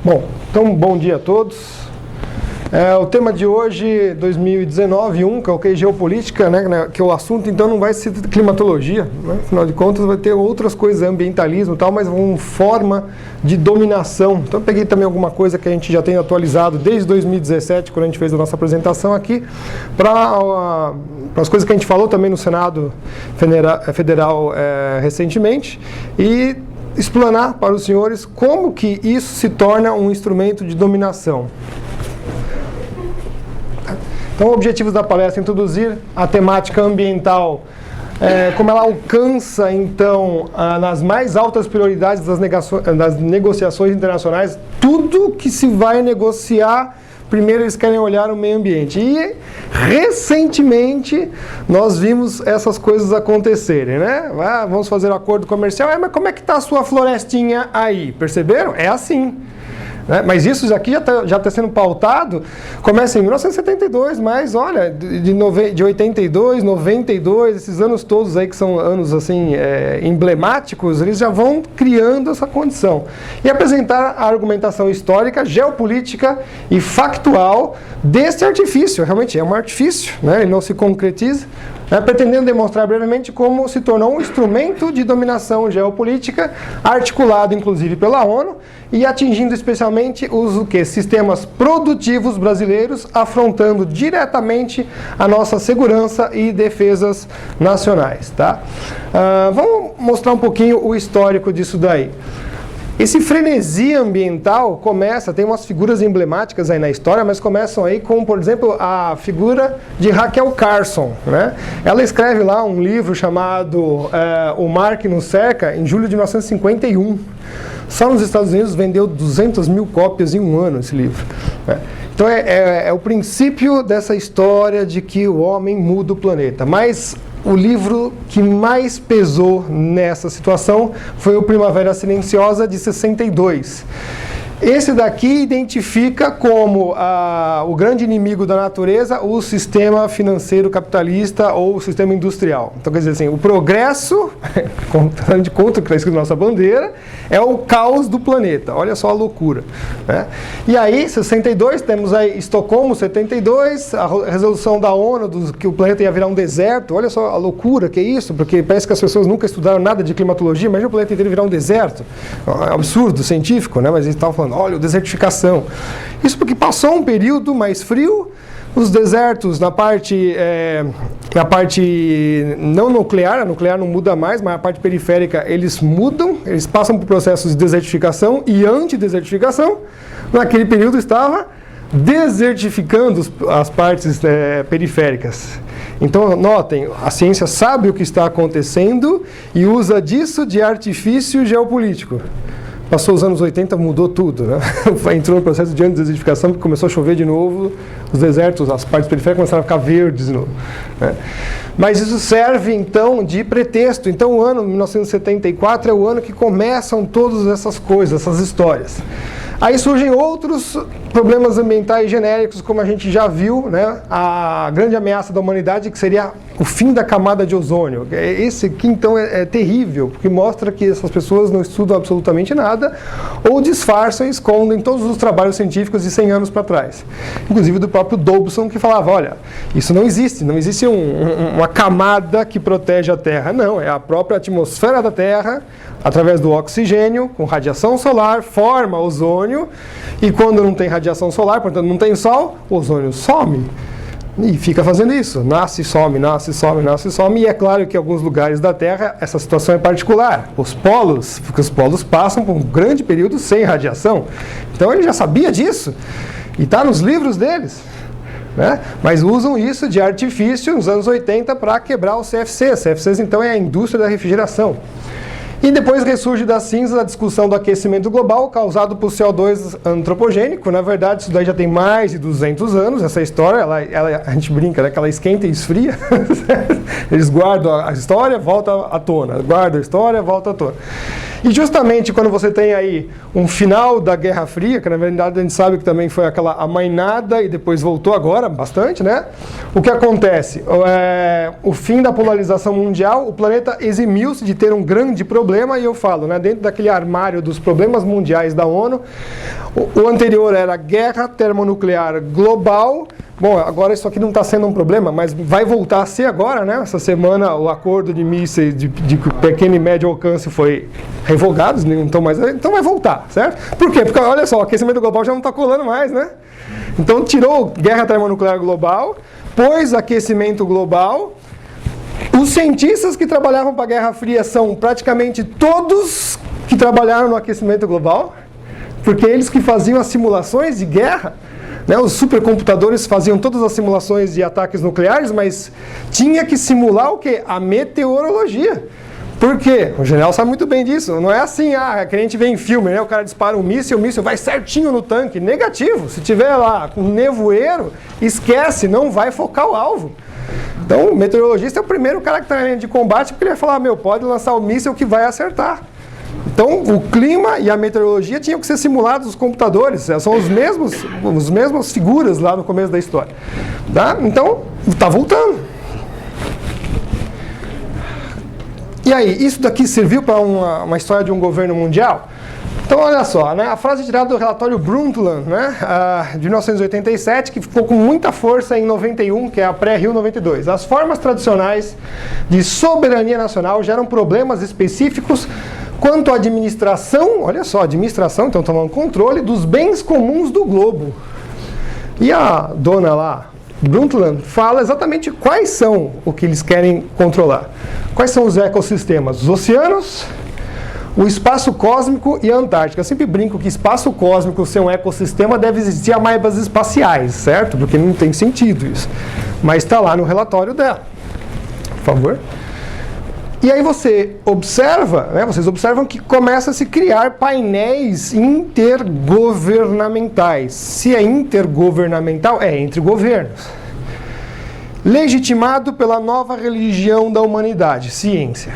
Bom, então bom dia a todos. O tema de hoje, 2019-1, coloquei geopolítica, né, que o assunto então não vai ser climatologia, né, afinal de contas vai ter outras coisas, ambientalismo e tal, mas uma forma de dominação. Então eu peguei também alguma coisa que a gente já tem atualizado desde 2017, quando a gente fez a nossa apresentação aqui, para as coisas que a gente falou também no Senado Federal recentemente, e explanar para os senhores como que isso se torna um instrumento de dominação. Então, objetivos da palestra: introduzir a temática ambiental, como ela alcança, então, nas mais altas prioridades das negociações internacionais, tudo que se vai negociar, primeiro eles querem olhar o meio ambiente. E, recentemente, nós vimos essas coisas acontecerem, né? Vamos fazer acordo comercial, mas como é que está a sua florestinha aí? Perceberam? É assim. Mas isso aqui já está sendo pautado, começa em 1972, mas olha, de 82, 92, esses anos todos aí que são anos assim emblemáticos, eles já vão criando essa condição. E apresentar a argumentação histórica, geopolítica e factual desse artifício. Realmente é um artifício, né? Ele não se concretiza, pretendendo demonstrar brevemente como se tornou um instrumento de dominação geopolítica, articulado inclusive pela ONU, e atingindo especialmente os sistemas produtivos brasileiros, afrontando diretamente a nossa segurança e defesas nacionais. Tá? Vamos mostrar um pouquinho o histórico disso daí. Esse frenesi ambiental começa, tem umas figuras emblemáticas aí na história, mas começam aí com, por exemplo, a figura de Rachel Carson, né? Ela escreve lá um livro chamado O Mar que Nos Cerca, em julho de 1951. Só nos Estados Unidos vendeu 200 mil cópias em um ano esse livro. Então é o princípio dessa história de que o homem muda o planeta. Mas o livro que mais pesou nessa situação foi o Primavera Silenciosa, de 62. Esse daqui identifica como o grande inimigo da natureza o sistema financeiro capitalista ou o sistema industrial. Então, quer dizer assim, o progresso, de conta que está escrito na nossa bandeira, é o caos do planeta. Olha só a loucura. Né? E aí, 62, temos aí Estocolmo, 72, a resolução da ONU que o planeta ia virar um deserto. Olha só a loucura que é isso, porque parece que as pessoas nunca estudaram nada de climatologia. Imagina o planeta inteiro virar um deserto. É um absurdo científico, né? Mas eles estavam falando, olha, desertificação. Isso porque passou um período mais frio, os desertos na parte não nuclear, a nuclear não muda mais, mas a parte periférica eles mudam, eles passam por processos de desertificação e antidesertificação. Naquele período estava desertificando as partes periféricas. Então, notem, a ciência sabe o que está acontecendo e usa disso de artifício geopolítico. Passou os anos 80, mudou tudo, né? Entrou no processo de antidesertificação, que começou a chover de novo, os desertos, as partes periféricas começaram a ficar verdes de novo. Né? Mas isso serve, então, de pretexto. Então, o ano 1974 é o ano que começam todas essas coisas, essas histórias. Aí surgem outros problemas ambientais genéricos, como a gente já viu, né? A grande ameaça da humanidade, que seria o fim da camada de ozônio. Esse aqui, então, é terrível, porque mostra que essas pessoas não estudam absolutamente nada, ou disfarçam e escondem todos os trabalhos científicos de 100 anos para trás. Inclusive do próprio Dobson, que falava, olha, isso não existe uma camada que protege a Terra. Não, é a própria atmosfera da Terra, através do oxigênio, com radiação solar, forma ozônio, e quando não tem radiação solar, portanto não tem sol, o ozônio some. E fica fazendo isso, nasce, some, nasce, some, nasce, some, e é claro que em alguns lugares da Terra essa situação é particular. Os polos, porque os polos passam por um grande período sem radiação. Então ele já sabia disso, e está nos livros deles. Né? Mas usam isso de artifício nos anos 80 para quebrar o CFC. CFCs, então, é a indústria da refrigeração. E depois ressurge das cinzas a discussão do aquecimento global causado por CO2 antropogênico. Na verdade, isso daí já tem mais de 200 anos, essa história. A gente brinca, né, que ela esquenta e esfria. Eles guardam a história, volta à tona. Guardam a história, volta à tona. E justamente quando você tem aí um final da Guerra Fria, que na verdade a gente sabe que também foi aquela amainada e depois voltou agora, bastante, né? O que acontece? O fim da polarização mundial, o planeta eximiu-se de ter um grande problema problema, e eu falo, né, dentro daquele armário dos problemas mundiais da ONU, o anterior era guerra termonuclear global. Bom, agora isso aqui não está sendo um problema, mas vai voltar a ser agora, né? Essa semana o acordo de mísseis de pequeno e médio alcance foi revogado, não estão mais, então vai voltar, certo? Por quê? Porque, olha só, o aquecimento global já não está colando mais, né? Então tirou guerra termonuclear global, pôs aquecimento global. Os cientistas que trabalhavam para a Guerra Fria são praticamente todos que trabalharam no aquecimento global, porque eles que faziam as simulações de guerra, né, os supercomputadores faziam todas as simulações de ataques nucleares, mas tinha que simular o quê? A meteorologia. Por quê? O general sabe muito bem disso. Não é assim, que a gente vê em filme, né? O cara dispara um míssil, o míssil vai certinho no tanque. Negativo. Se tiver lá com nevoeiro, esquece, não vai focar o alvo. Então, o meteorologista é o primeiro cara que está na linha de combate, porque ele vai falar, pode lançar o míssil que vai acertar. Então, o clima e a meteorologia tinham que ser simulados nos computadores. São os mesmos figuras lá no começo da história. Tá? Então, está voltando. E aí, isso daqui serviu para uma história de um governo mundial? Então, olha só, né? A frase tirada do relatório Brundtland, né? De 1987, que ficou com muita força em 91, que é a pré-Rio 92. As formas tradicionais de soberania nacional geram problemas específicos quanto à administração, olha só, administração, então tomando controle dos bens comuns do globo. E a dona lá, Brundtland, fala exatamente quais são o que eles querem controlar. Quais são os ecossistemas? Os oceanos, o espaço cósmico e a Antártica. Eu sempre brinco que espaço cósmico ser um ecossistema deve existir ameibas espaciais, certo? Porque não tem sentido isso. Mas está lá no relatório dela. Por favor. E aí você observa, né, vocês observam que começa a se criar painéis intergovernamentais. Se é intergovernamental, é entre governos. Legitimado pela nova religião da humanidade, ciência.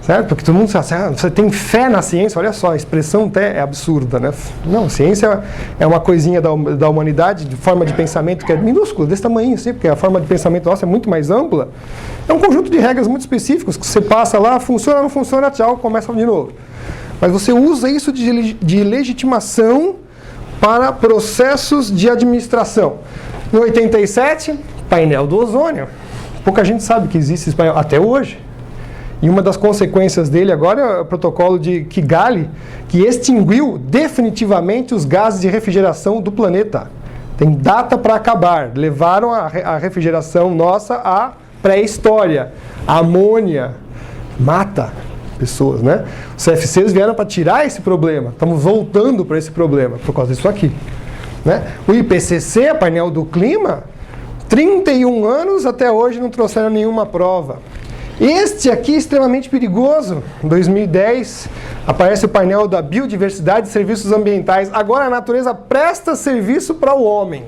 Certo? Porque todo mundo sabe, você tem fé na ciência, olha só, a expressão até é absurda, né? Não, ciência é uma coisinha da humanidade, de forma de pensamento que é minúscula, desse tamanho assim, porque a forma de pensamento nossa é muito mais ampla. É um conjunto de regras muito específicas, que você passa lá, funciona, não funciona, tchau, começa de novo. Mas você usa isso de legitimação para processos de administração. Em 87, painel do ozônio. Pouca gente sabe que existe esse painel até hoje. E uma das consequências dele agora é o protocolo de Kigali, que extinguiu definitivamente os gases de refrigeração do planeta. Tem data para acabar. Levaram a refrigeração nossa à pré-história. A amônia mata pessoas, né? Os CFCs vieram para tirar esse problema. Estamos voltando para esse problema por causa disso aqui. Né? O IPCC, painel do clima, 31 anos até hoje não trouxeram nenhuma prova. Este aqui é extremamente perigoso. Em 2010, aparece o painel da biodiversidade e serviços ambientais. Agora a natureza presta serviço para o homem.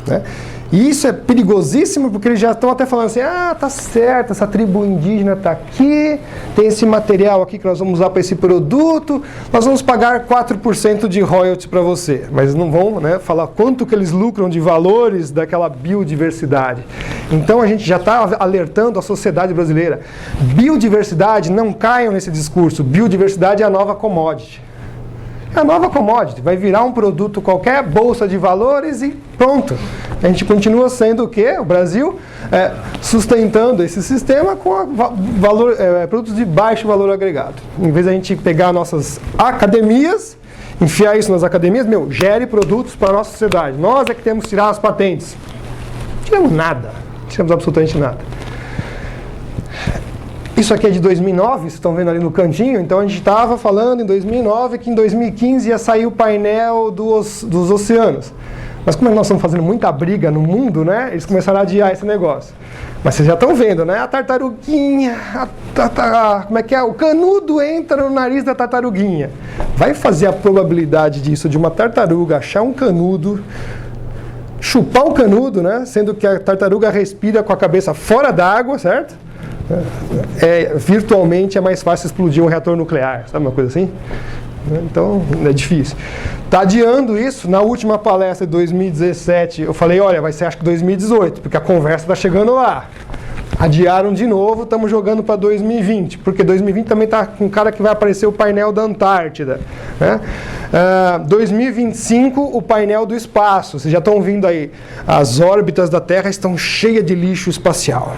Né? E isso é perigosíssimo porque eles já estão até falando assim, tá certo, essa tribo indígena está aqui, tem esse material aqui que nós vamos usar para esse produto, nós vamos pagar 4% de royalties para você. Mas não vão, né, falar quanto que eles lucram de valores daquela biodiversidade. Então a gente já está alertando a sociedade brasileira. Biodiversidade, não caiam nesse discurso, biodiversidade é a nova commodity. É a nova commodity, vai virar um produto qualquer, bolsa de valores e pronto. A gente continua sendo o quê? O Brasil sustentando esse sistema com produtos de baixo valor agregado. Em vez de a gente pegar nossas academias, enfiar isso nas academias, gere produtos para a nossa sociedade. Nós é que temos que tirar as patentes. Não tiramos nada, não tiramos absolutamente nada. Isso aqui é de 2009, vocês estão vendo ali no cantinho, então a gente estava falando em 2009 que em 2015 ia sair o painel dos oceanos. Mas como nós estamos fazendo muita briga no mundo, né, eles começaram a adiar esse negócio. Mas vocês já estão vendo, né, a tartaruguinha, como é que é? O canudo entra no nariz da tartaruguinha. Vai fazer a probabilidade disso, de uma tartaruga achar um canudo, chupar um canudo, né, sendo que a tartaruga respira com a cabeça fora d'água, certo? Virtualmente é mais fácil explodir um reator nuclear, sabe uma coisa assim? Então, é difícil. Está adiando isso. Na última palestra de 2017, eu falei, olha, vai ser acho que 2018, porque a conversa está chegando lá. Adiaram de novo, estamos jogando para 2020, porque 2020 também está com um cara que vai aparecer o painel da Antártida. Né? 2025, o painel do espaço. Vocês já estão vendo aí, as órbitas da Terra estão cheias de lixo espacial.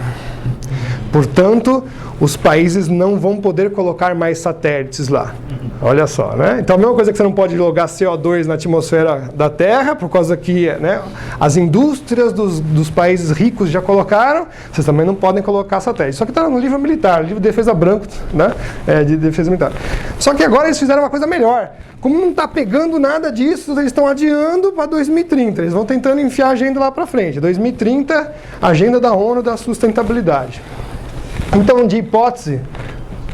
Portanto, os países não vão poder colocar mais satélites lá. Olha só, né? Então, a mesma coisa que você não pode jogar CO2 na atmosfera da Terra, por causa que, né, as indústrias dos países ricos já colocaram, vocês também não podem colocar satélites. Só que está no livro militar, livro de defesa branco, né? De defesa militar. Só que agora eles fizeram uma coisa melhor. Como não está pegando nada disso, eles estão adiando para 2030. Eles vão tentando enfiar a agenda lá para frente. 2030, agenda da ONU da sustentabilidade. Então, de hipótese,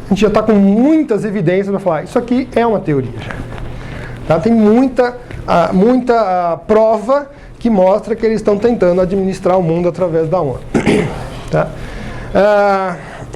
a gente já está com muitas evidências para falar, isso aqui é uma teoria. Tá? Tem muita prova que mostra que eles estão tentando administrar o mundo através da ONU. Tá?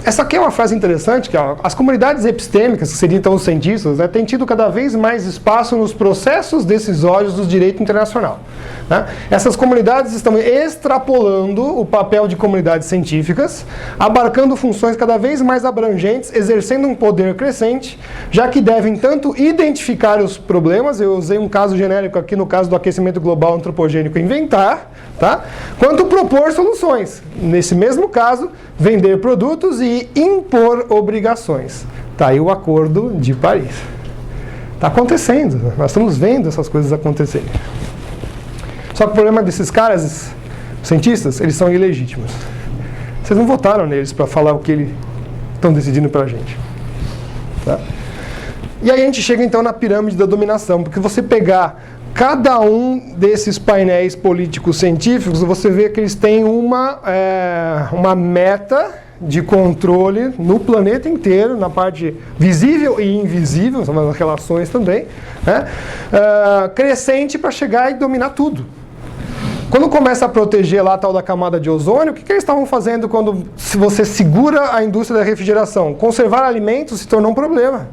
Essa aqui é uma frase interessante, que ó, as comunidades epistêmicas, que seriam então os cientistas, né, têm tido cada vez mais espaço nos processos decisórios do direito internacional. Né? Essas comunidades estão extrapolando o papel de comunidades científicas, abarcando funções cada vez mais abrangentes, exercendo um poder crescente, já que devem tanto identificar os problemas, eu usei um caso genérico aqui no caso do aquecimento global antropogênico, inventar, tá? Quanto propor soluções. Nesse mesmo caso, vender produtos e impor obrigações. Está aí o Acordo de Paris. Está acontecendo, nós estamos vendo essas coisas acontecerem. Só que o problema desses caras, cientistas, eles são ilegítimos. Vocês não votaram neles para falar o que eles estão decidindo para a gente. Tá? E aí a gente chega então na pirâmide da dominação, porque você pegar cada um desses painéis políticos científicos, você vê que eles têm uma meta de controle no planeta inteiro, na parte visível e invisível, são as relações também, né? Crescente para chegar e dominar tudo. Quando começa a proteger lá a tal da camada de ozônio, o que eles estavam fazendo quando você segura a indústria da refrigeração? Conservar alimentos se tornou um problema.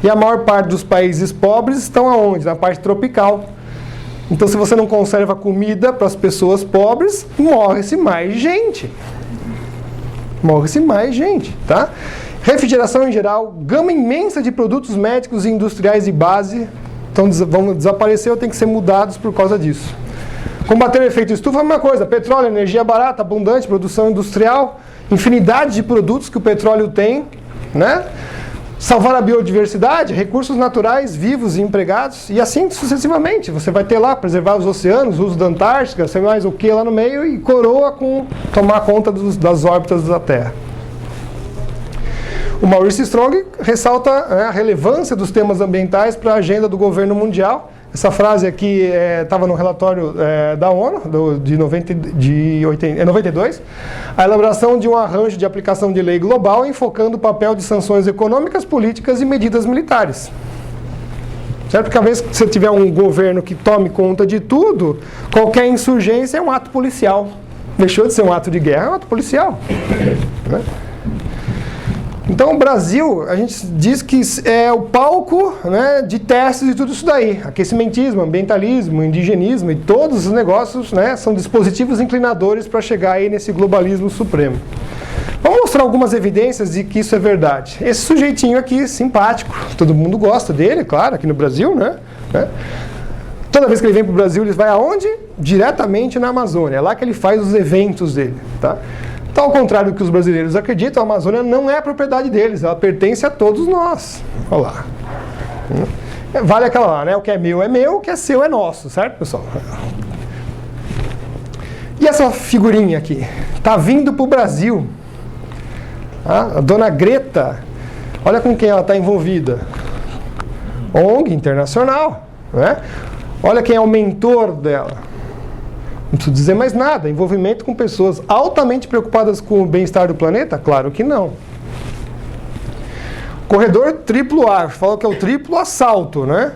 E a maior parte dos países pobres estão aonde? Na parte tropical. Então, se você não conserva comida para as pessoas pobres, morre-se mais gente. Morre-se mais gente, tá? Refrigeração em geral, gama imensa de produtos médicos e industriais de base vão desaparecer ou têm que ser mudados por causa disso. Combater o efeito estufa é uma coisa, petróleo, energia barata, abundante, produção industrial, infinidade de produtos que o petróleo tem, né? Salvar a biodiversidade, recursos naturais vivos e empregados, e assim sucessivamente. Você vai ter lá, preservar os oceanos, uso da Antártica, sei mais o que lá no meio, e coroa com tomar conta das órbitas da Terra. O Maurice Strong ressalta a relevância dos temas ambientais para a agenda do governo mundial. Essa frase aqui estava no relatório da ONU, de 92, a elaboração de um arranjo de aplicação de lei global enfocando o papel de sanções econômicas, políticas e medidas militares. Certo? Porque, às vezes, se você tiver um governo que tome conta de tudo, qualquer insurgência é um ato policial. Deixou de ser um ato de guerra, é um ato policial. Né? Então, o Brasil, a gente diz que é o palco, né, de testes e tudo isso daí. Aquecimentismo, ambientalismo, indigenismo e todos os negócios, né, são dispositivos inclinadores para chegar aí nesse globalismo supremo. Vamos mostrar algumas evidências de que isso é verdade. Esse sujeitinho aqui, simpático, todo mundo gosta dele, claro, aqui no Brasil, né? Toda vez que ele vem para o Brasil, ele vai aonde? Diretamente na Amazônia. É lá que ele faz os eventos dele, tá? Então, ao contrário do que os brasileiros acreditam, a Amazônia não é a propriedade deles, ela pertence a todos nós. Olha lá. Vale aquela lá, né? O que é meu, o que é seu é nosso, certo, pessoal? E essa figurinha aqui? Está vindo para o Brasil. A dona Greta, olha com quem ela está envolvida. ONG internacional, né? Olha quem é o mentor dela. Não preciso dizer mais nada. Envolvimento com pessoas altamente preocupadas com o bem-estar do planeta? Claro que não. Corredor triplo A, fala que é o triplo assalto, né?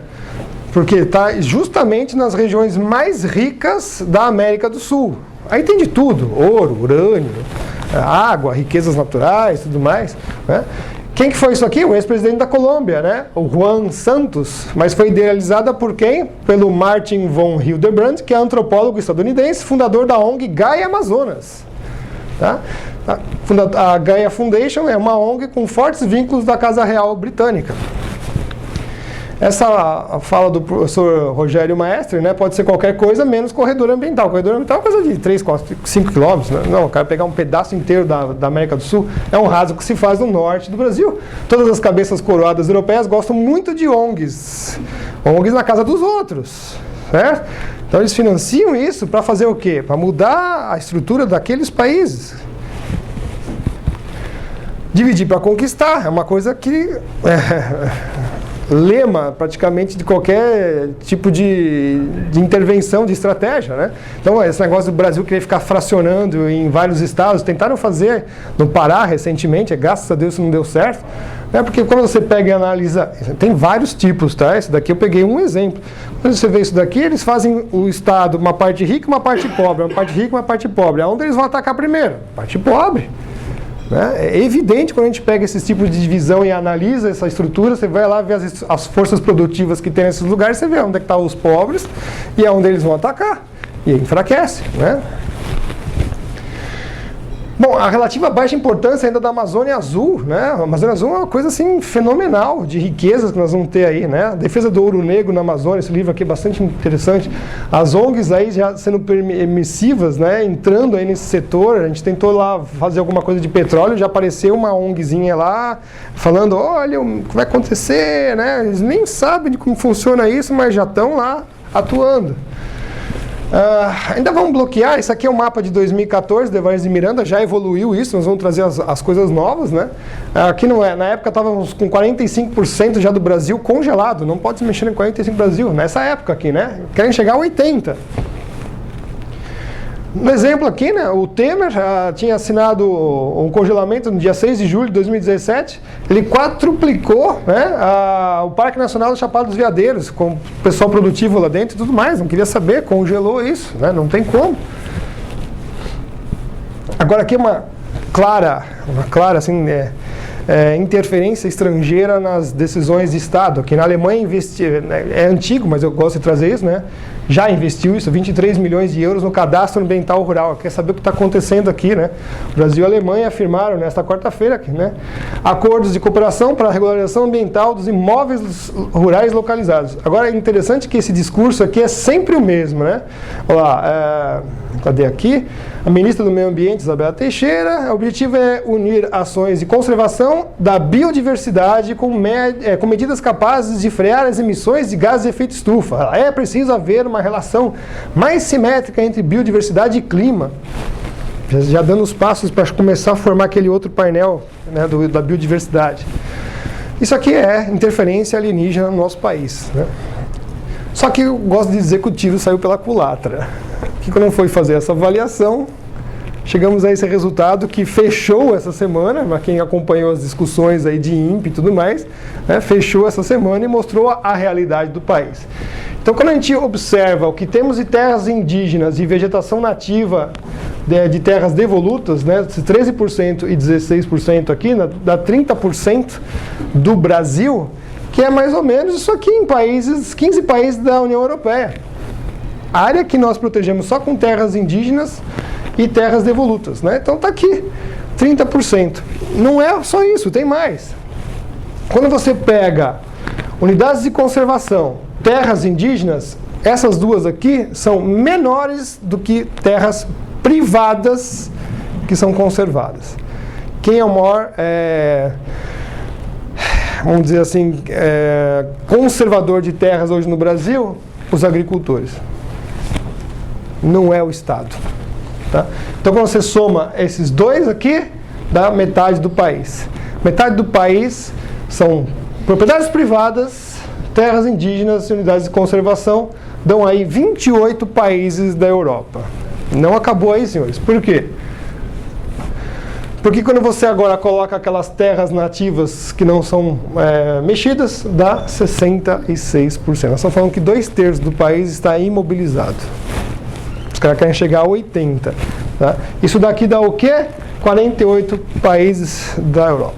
Porque está justamente nas regiões mais ricas da América do Sul. Aí tem de tudo, ouro, urânio, água, riquezas naturais, tudo mais, né? Quem que foi isso aqui? O ex-presidente da Colômbia, né? O Juan Santos, mas foi idealizada por quem? Pelo Martin von Hildebrand, que é antropólogo estadunidense, fundador da ONG Gaia Amazonas. Tá? A Gaia Foundation é uma ONG com fortes vínculos da Casa Real Britânica. Essa fala do professor Rogério Maestre, né, pode ser qualquer coisa menos corredor ambiental. Corredor ambiental é coisa de 3, 4, 5 quilômetros. Né? Não, o cara pegar um pedaço inteiro da América do Sul é um raso que se faz no norte do Brasil. Todas as cabeças coroadas europeias gostam muito de ONGs. ONGs na casa dos outros. Certo? Então eles financiam isso para fazer o quê? Para mudar a estrutura daqueles países. Dividir para conquistar é uma coisa que... lema praticamente de qualquer tipo de intervenção, de estratégia, né? Então esse negócio do Brasil querer ficar fracionando em vários estados, tentaram fazer no Pará recentemente, graças a Deus isso não deu certo, né? Porque quando você pega e analisa, tem vários tipos, tá? Esse daqui eu peguei um exemplo. Quando você vê isso daqui, eles fazem o estado uma parte rica e uma parte pobre, uma parte rica e uma parte pobre. Aonde eles vão atacar primeiro? Parte pobre. É evidente quando a gente pega esses tipos de divisão e analisa essa estrutura, você vai lá ver as forças produtivas que tem nesses lugares, você vê onde é que estão os pobres e é onde eles vão atacar. E enfraquece, né? Bom, a relativa baixa importância ainda da Amazônia Azul, né? A Amazônia Azul é uma coisa assim fenomenal de riquezas que nós vamos ter aí, né? A defesa do ouro negro na Amazônia, esse livro aqui é bastante interessante. As ONGs aí já sendo permissivas, né? Entrando aí nesse setor, a gente tentou lá fazer alguma coisa de petróleo, já apareceu uma ONGzinha lá falando, olha, o que vai acontecer, né? Eles nem sabem de como funciona isso, mas já estão lá atuando. Ainda vamos bloquear, isso aqui é o mapa de 2014, de Evariste de Miranda, já evoluiu isso, nós vamos trazer as coisas novas, né? Aqui não é, na época estávamos com 45% já do Brasil congelado, não pode se mexer em 45% do Brasil, nessa época aqui, né? Querem chegar a 80%. No exemplo aqui, né, o Temer tinha assinado um congelamento no dia 6 de julho de 2017, ele quadruplicou, né, o Parque Nacional do Chapada dos Veadeiros, com o pessoal produtivo lá dentro e tudo mais, não queria saber, congelou isso, né, não tem como. Agora aqui uma clara assim, interferência estrangeira nas decisões de Estado. Aqui na Alemanha é antigo, mas eu gosto de trazer isso, né? Já investiu isso, 23 milhões de euros no cadastro ambiental rural. Quer saber o que está acontecendo aqui, né? O Brasil e a Alemanha afirmaram nesta quarta-feira, né, acordos de cooperação para a regularização ambiental dos imóveis rurais localizados. Agora é interessante que esse discurso aqui é sempre o mesmo, né? Olha lá, cadê aqui? A ministra do Meio Ambiente, Isabela Teixeira, o objetivo é unir ações de conservação da biodiversidade com medidas capazes de frear as emissões de gases de efeito estufa. É preciso haver uma relação mais simétrica entre biodiversidade e clima. Já dando os passos para começar a formar aquele outro painel, né, da biodiversidade. Isso aqui é interferência alienígena no nosso país, né? Só que eu gosto de dizer que o tiro saiu pela culatra. Que quando foi fazer essa avaliação, chegamos a esse resultado que fechou essa semana, para quem acompanhou as discussões aí de INPE e tudo mais, né, fechou essa semana e mostrou a realidade do país. Então, quando a gente observa o que temos de terras indígenas e vegetação nativa de terras devolutas, né, 13% e 16% aqui, dá 30% do Brasil, que é mais ou menos isso aqui em 15 países da União Europeia. A área que nós protegemos só com terras indígenas e terras devolutas, né? Então está aqui, 30%. Não é só isso, tem mais. Quando você pega unidades de conservação, terras indígenas, essas duas aqui são menores do que terras privadas que são conservadas. Quem é o maior, vamos dizer assim, conservador de terras hoje no Brasil? Os agricultores. Não é o Estado. Tá? Então, quando você soma esses dois aqui, dá metade do país. Metade do país são propriedades privadas, terras indígenas e unidades de conservação, dão aí 28 países da Europa. Não acabou aí, senhores. Por quê? Porque quando você agora coloca aquelas terras nativas que não são mexidas, dá 66%. Nós estamos falando que 2/3 do país está imobilizado. Os caras querem chegar a 80%. Tá? Isso daqui dá o quê? 48 países da Europa.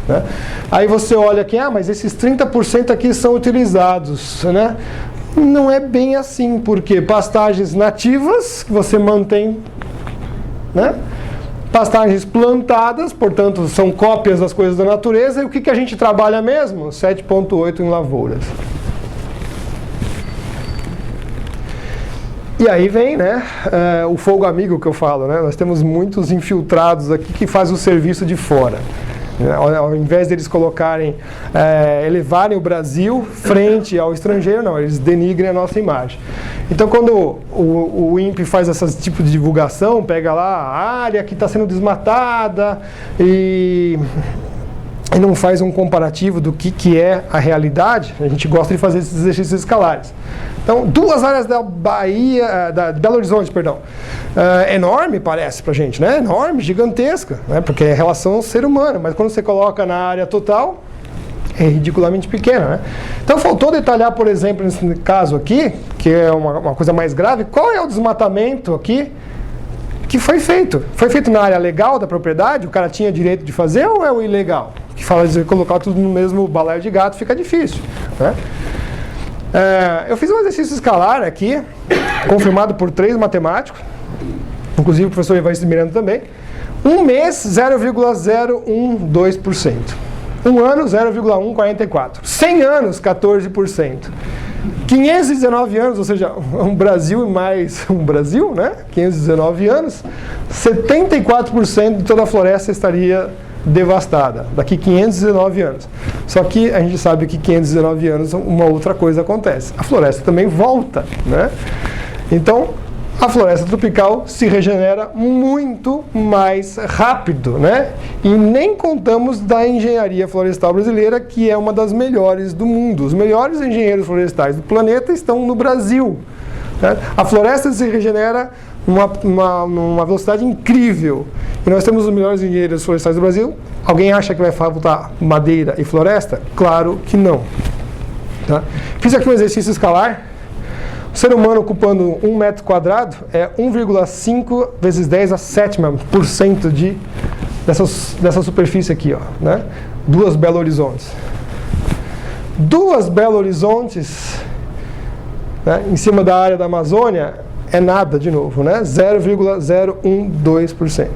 Né? Aí você olha aqui, mas esses 30% aqui são utilizados. Né? Não é bem assim, porque pastagens nativas que você mantém, né? Pastagens plantadas, portanto, são cópias das coisas da natureza. E o que a gente trabalha mesmo? 7,8 em lavouras. E aí vem, né, o fogo amigo que eu falo, né? Nós temos muitos infiltrados aqui que fazem o serviço de fora. Ao invés deles colocarem, elevarem o Brasil frente ao estrangeiro, não, eles denigrem a nossa imagem. Então, quando o INPE faz esse tipo de divulgação, pega lá a área que está sendo desmatada e não faz um comparativo do que é a realidade, a gente gosta de fazer esses exercícios escalares. Então, 2 áreas da Bahia, de Belo Horizonte, perdão, enorme parece pra gente, né? Enorme, gigantesca, né? Porque é relação ser humano, mas quando você coloca na área total, é ridiculamente pequena, né? Então, faltou detalhar, por exemplo, nesse caso aqui, que é uma coisa mais grave, qual é o desmatamento aqui que foi feito? Foi feito na área legal da propriedade, o cara tinha direito de fazer, ou é o ilegal? Que fala de colocar tudo no mesmo balaio de gato, fica difícil, né? Eu fiz um exercício escalar aqui, confirmado por 3 matemáticos, inclusive o professor Evaristo Miranda também. Um mês, 0,012%. Um ano, 0,144%. 100 anos, 14%. 519 anos, ou seja, um Brasil e mais um Brasil, né? 519 anos, 74% de toda a floresta estaria devastada, daqui 519 anos. Só que a gente sabe que 519 anos uma outra coisa acontece. A floresta também volta, né? Então, a floresta tropical se regenera muito mais rápido, né? E nem contamos da engenharia florestal brasileira, que é uma das melhores do mundo. Os melhores engenheiros florestais do planeta estão no Brasil, né? A floresta se regenera numa velocidade incrível. E nós temos os melhores engenheiros florestais do Brasil. Alguém acha que vai faltar madeira e floresta? Claro que não. Tá? Fiz aqui um exercício escalar. O ser humano ocupando 1 metro quadrado é 1,5 vezes 10 a 7% dessa superfície aqui, ó, né? 2 Belo Horizontes. 2 Belo Horizontes, né, em cima da área da Amazônia é nada, de novo, né? 0,012%.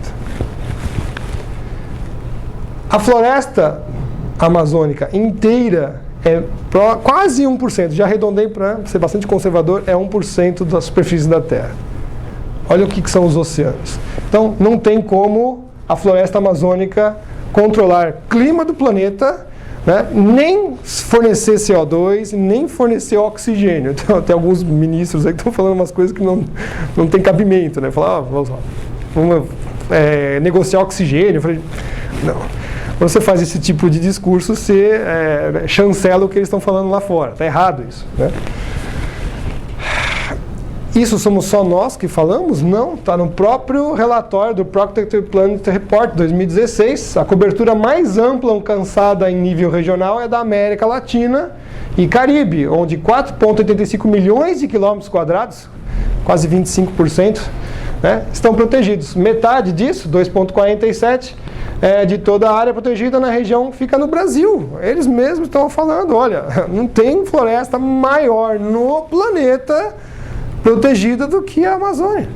A floresta amazônica inteira é quase 1%, já arredondei para ser bastante conservador, é 1% da superfície da Terra. Olha o que são os oceanos. Então, não tem como a floresta amazônica controlar o clima do planeta, né, nem fornecer CO2, nem fornecer oxigênio. Então, tem alguns ministros aí que estão falando umas coisas que não tem cabimento, né? Falar, vamos negociar oxigênio. Eu falei, não. Quando você faz esse tipo de discurso, você chancela o que eles estão falando lá fora. Está errado isso, né? Isso somos só nós que falamos? Não, está no próprio relatório do Protected Planet Report 2016. A cobertura mais ampla alcançada em nível regional é da América Latina e Caribe, onde 4,85 milhões de quilômetros quadrados, quase 25%, né, estão protegidos. Metade disso, 2,47%, de toda a área protegida na região fica no Brasil. Eles mesmos estão falando, olha, não tem floresta maior no planeta protegida do que a Amazônia.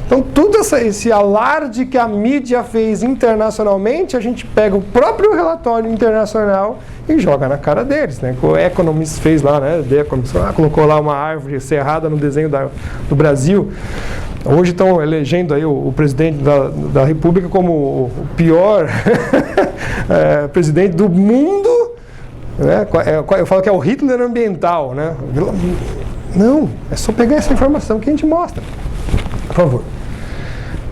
Então, todo esse alarde que a mídia fez internacionalmente, a gente pega o próprio relatório internacional e joga na cara deles, né? O Economist fez lá, né? The Economist, colocou lá uma árvore cerrada no desenho do Brasil. Hoje estão elegendo aí o presidente da República como o pior presidente do mundo, né? Eu falo que é o Hitler ambiental, né? Não, é só pegar essa informação que a gente mostra. Por favor.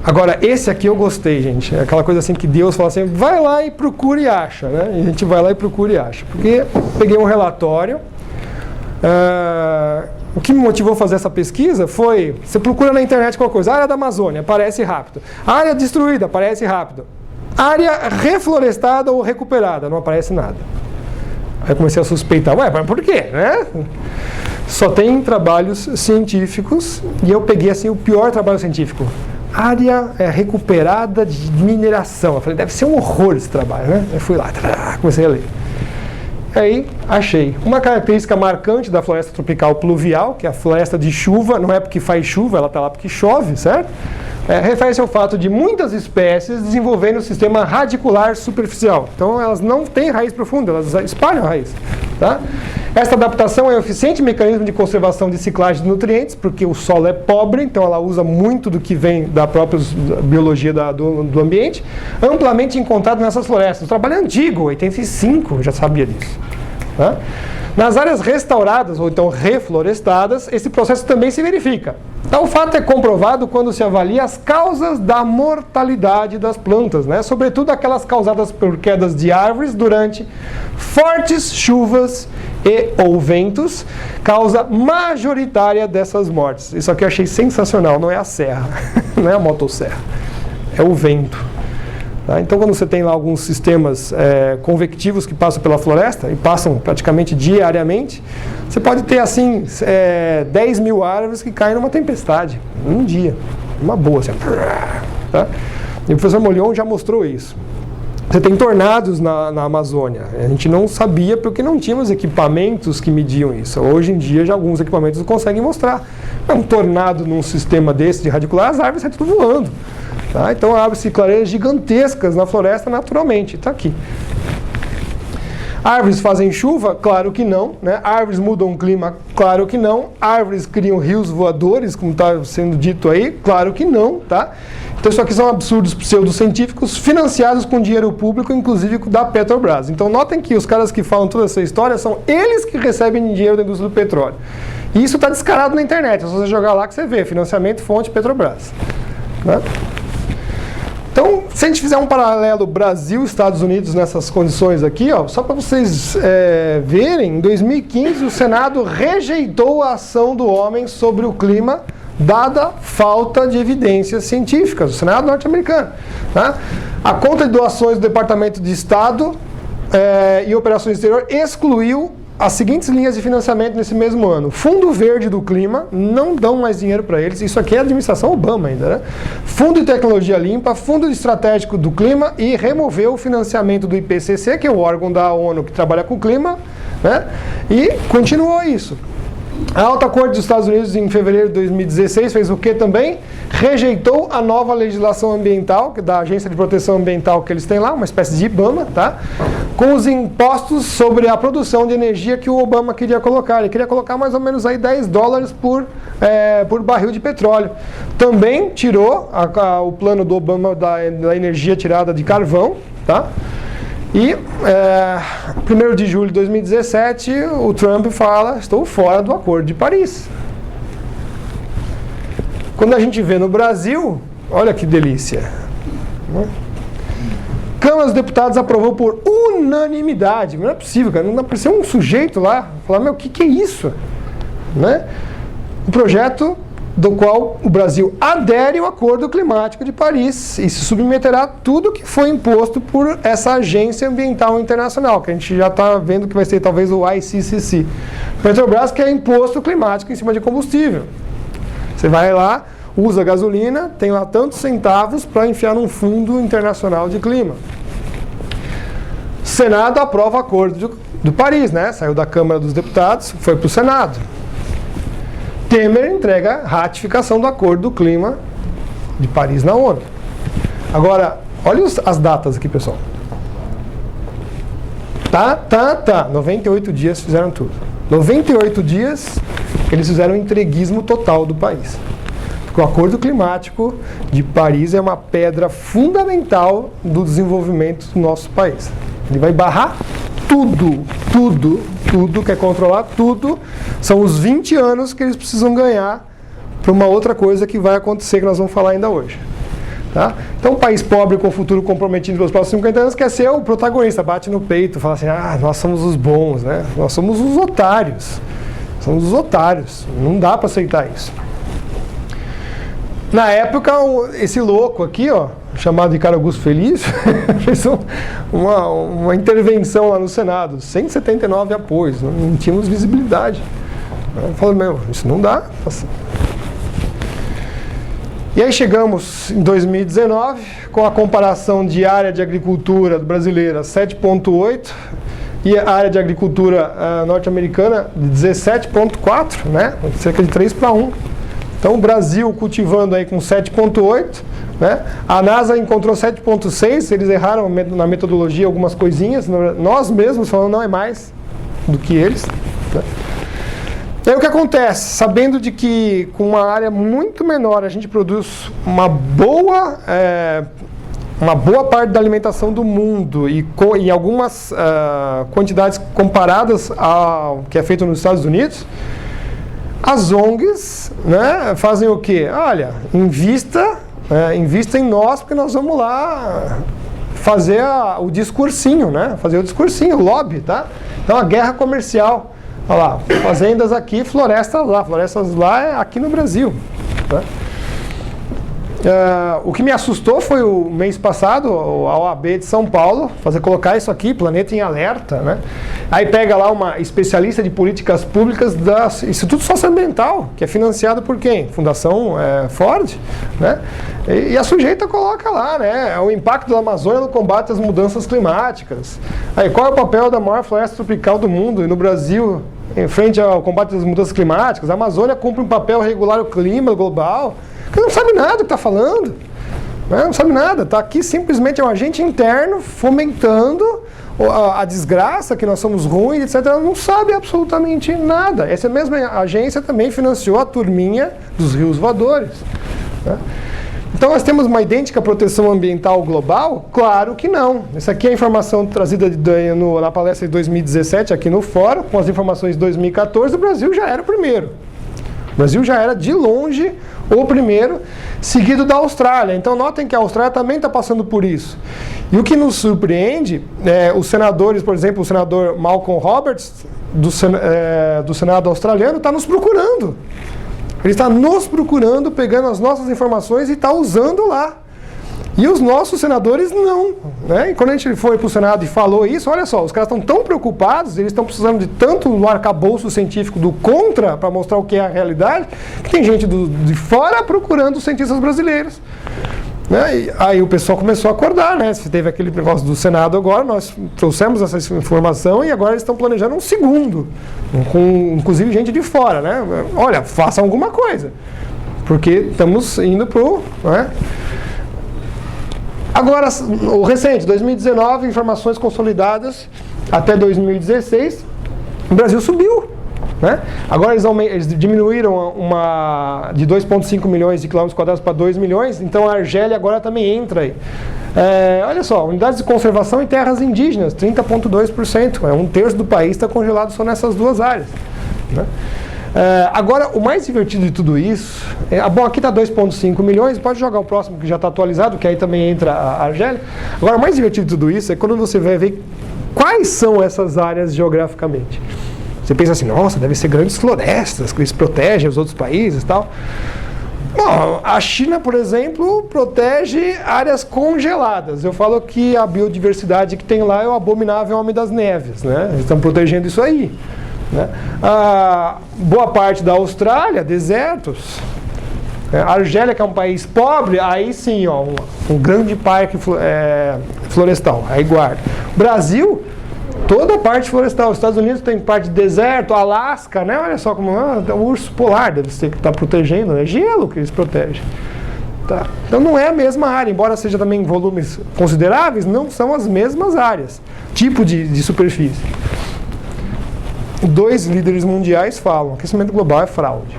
Agora, esse aqui eu gostei, gente. É aquela coisa assim que Deus fala assim, vai lá e procura e acha, né? E a gente vai lá e procura e acha. Porque eu peguei um relatório. O que me motivou a fazer essa pesquisa foi, você procura na internet qualquer coisa, área da Amazônia, aparece rápido. Área destruída, aparece rápido. Área reflorestada ou recuperada, não aparece nada. Aí eu comecei a suspeitar, ué, mas por quê, né? Só tem trabalhos científicos e eu peguei assim o pior trabalho científico. Área recuperada de mineração. Eu falei, deve ser um horror esse trabalho, né? Eu fui lá, comecei a ler. Aí achei uma característica marcante da floresta tropical pluvial, que é a floresta de chuva, não é porque faz chuva, ela está lá porque chove, certo? refere-se ao fato de muitas espécies desenvolverem um sistema radicular superficial. Então, elas não têm raiz profunda, elas espalham a raiz. Tá? Esta adaptação é um eficiente mecanismo de conservação de ciclagem de nutrientes, porque o solo é pobre, então ela usa muito do que vem da própria biologia do ambiente, amplamente encontrado nessas florestas. O trabalho é antigo, 85, já sabia disso. Tá? Nas áreas restauradas, ou então reflorestadas, esse processo também se verifica. Tal fato é comprovado quando se avalia as causas da mortalidade das plantas, né? Sobretudo aquelas causadas por quedas de árvores durante fortes chuvas e ou ventos, causa majoritária dessas mortes. Isso aqui eu achei sensacional, não é a serra, não é a motosserra, é o vento. Tá? Então, quando você tem lá alguns sistemas convectivos que passam pela floresta, e passam praticamente diariamente, você pode ter, assim, 10 mil árvores que caem numa tempestade, num dia. Uma boa, assim. Tá? E o professor Molion já mostrou isso. Você tem tornados na Amazônia. A gente não sabia porque não tínhamos equipamentos que mediam isso. Hoje em dia, já alguns equipamentos conseguem mostrar. Um tornado num sistema desse de radicular, as árvores saem tudo voando. Tá? Então abre-se clareiras gigantescas na floresta naturalmente. Está aqui. Árvores fazem chuva? Claro que não. Né? Árvores mudam o clima? Claro que não. Árvores criam rios voadores, como está sendo dito aí? Claro que não. Tá? Então isso aqui são absurdos pseudocientíficos financiados com dinheiro público, inclusive da Petrobras. Então notem que os caras que falam toda essa história são eles que recebem dinheiro da indústria do petróleo. E isso está descarado na internet. É só você jogar lá que você vê. Financiamento fonte Petrobras. Né? Então, se a gente fizer um paralelo Brasil e Estados Unidos nessas condições aqui, ó, só para vocês verem, em 2015 o Senado rejeitou a ação do homem sobre o clima, dada falta de evidências científicas, o Senado norte-americano. Tá? A conta de doações do Departamento de Estado e Operações Exterior excluiu as seguintes linhas de financiamento nesse mesmo ano. Fundo Verde do Clima, não dão mais dinheiro para eles. Isso aqui é a administração Obama ainda, né? Fundo de Tecnologia Limpa, Fundo Estratégico do Clima e removeu o financiamento do IPCC, que é o órgão da ONU que trabalha com o clima, né? E continuou isso. A Alta Corte dos Estados Unidos, em fevereiro de 2016, fez o que também? Rejeitou a nova legislação ambiental, da Agência de Proteção Ambiental que eles têm lá, uma espécie de IBAMA, tá? Com os impostos sobre a produção de energia que o Obama queria colocar. Ele queria colocar mais ou menos aí $10 por barril de petróleo. Também tirou o plano do Obama da energia tirada de carvão, tá? E 1º de julho de 2017, o Trump fala, estou fora do Acordo de Paris. Quando a gente vê no Brasil, olha que delícia. Câmara dos Deputados aprovou por unanimidade. Não é possível, cara. Não apareceu um sujeito lá, falar, meu, o que é isso? Né? Um projeto do qual o Brasil adere ao Acordo Climático de Paris e se submeterá a tudo que foi imposto por essa Agência Ambiental Internacional, que a gente já está vendo que vai ser talvez o ICCC. Petrobras quer imposto climático em cima de combustível. Você vai lá, usa gasolina, tem lá tantos centavos para enfiar num fundo internacional de clima. Senado aprova o Acordo de Paris, né? Saiu da Câmara dos Deputados, foi para o Senado. Temer entrega a ratificação do Acordo do Clima de Paris na ONU. Agora, olha as datas aqui, pessoal. 98 dias fizeram tudo. 98 dias eles fizeram o entreguismo total do país. Porque o Acordo Climático de Paris é uma pedra fundamental do desenvolvimento do nosso país. Ele vai barrar tudo, quer controlar tudo. São os 20 anos que eles precisam ganhar para uma outra coisa que vai acontecer, que nós vamos falar ainda hoje. Tá? Então, um país pobre com o futuro comprometido pelos próximos 50 anos quer ser o protagonista, bate no peito, fala assim, nós somos os bons, né? Nós somos os otários. Somos os otários. Não dá para aceitar isso. Na época, esse louco aqui, ó, chamado Ricardo Augusto Felício, fez uma intervenção lá no Senado, 179 apoios, não tínhamos visibilidade. Eu falei, isso não dá. E aí chegamos em 2019, com a comparação de área de agricultura brasileira 7,8 e a área de agricultura norte-americana de 17,4, né? Cerca de 3 para 1. Então o Brasil cultivando aí com 7,8, né? A NASA encontrou 7,6, eles erraram na metodologia algumas coisinhas, nós mesmos falando não é mais do que eles, né? E aí o que acontece? Sabendo de que com uma área muito menor a gente produz uma boa parte da alimentação do mundo e em algumas quantidades comparadas ao que é feito nos Estados Unidos, as ONGs, né, fazem o quê? Olha, invista em nós, porque nós vamos lá fazer o discursinho, né? Fazer o discursinho, o lobby, tá? Então a guerra comercial. Olha lá, fazendas aqui, florestas lá é aqui no Brasil, tá? O que me assustou foi o mês passado, a OAB de São Paulo, colocar isso aqui, Planeta em Alerta, né? Aí pega lá uma especialista de políticas públicas do Instituto Socioambiental, que é financiado por quem? Fundação Ford, né? E a sujeita coloca lá, né? O impacto da Amazônia no combate às mudanças climáticas. Aí qual é o papel da maior floresta tropical do mundo e no Brasil, em frente ao combate às mudanças climáticas? A Amazônia cumpre um papel regular o clima global. Porque não sabe nada do que está falando, né? Não sabe nada, está aqui simplesmente um agente interno fomentando a desgraça, que nós somos ruins, etc. Ela não sabe absolutamente nada. Essa mesma agência também financiou a turminha dos rios voadores, né? Então nós temos uma idêntica proteção ambiental global? Claro que não. Essa aqui é a informação trazida na palestra de 2017 aqui no fórum, com as informações de 2014, o Brasil já era o primeiro. O Brasil já era, de longe, o primeiro, seguido da Austrália. Então, notem que a Austrália também está passando por isso. E o que nos surpreende, os senadores, por exemplo, o senador Malcolm Roberts, do Senado australiano, está nos procurando. Ele está nos procurando, pegando as nossas informações e está usando lá. E os nossos senadores não, né? E quando a gente foi para o Senado e falou isso, olha só, os caras estão tão preocupados, eles estão precisando de tanto no arcabouço científico do contra para mostrar o que é a realidade, que tem gente de fora procurando os cientistas brasileiros, né? E aí o pessoal começou a acordar, né? Se teve aquele negócio do Senado agora, nós trouxemos essa informação e agora eles estão planejando um segundo, com inclusive gente de fora, né? Olha, façam alguma coisa, porque estamos indo para o... Né? Agora, o recente, 2019, informações consolidadas até 2016, o Brasil subiu, né? Agora eles diminuíram de 2,5 milhões de quilômetros quadrados para 2 milhões, então a Argélia agora também entra aí. Olha só, unidades de conservação em terras indígenas, 30,2%, um terço do país está congelado só nessas duas áreas, né? Agora, o mais divertido de tudo isso... bom, aqui está 2,5 milhões, pode jogar o próximo que já está atualizado, que aí também entra a Argélia. Agora, o mais divertido de tudo isso é quando você vai ver quais são essas áreas geograficamente. Você pensa assim, nossa, deve ser grandes florestas, que eles protegem os outros países e tal. Bom, a China, por exemplo, protege áreas congeladas. Eu falo que a biodiversidade que tem lá é o abominável Homem das Neves, né? Eles estão protegendo isso aí, né? Boa parte da Austrália, desertos. A Argélia, que é um país pobre, aí sim, ó, um grande parque florestal, aí guarda. Brasil, toda a parte florestal. Os Estados Unidos tem parte de deserto, Alasca, né? Olha só como o urso polar deve ser que está protegendo, é gelo que eles protegem. Tá. Então não é a mesma área, embora seja também em volumes consideráveis, não são as mesmas áreas, tipo de superfície. 2 líderes mundiais falam, aquecimento global é fraude.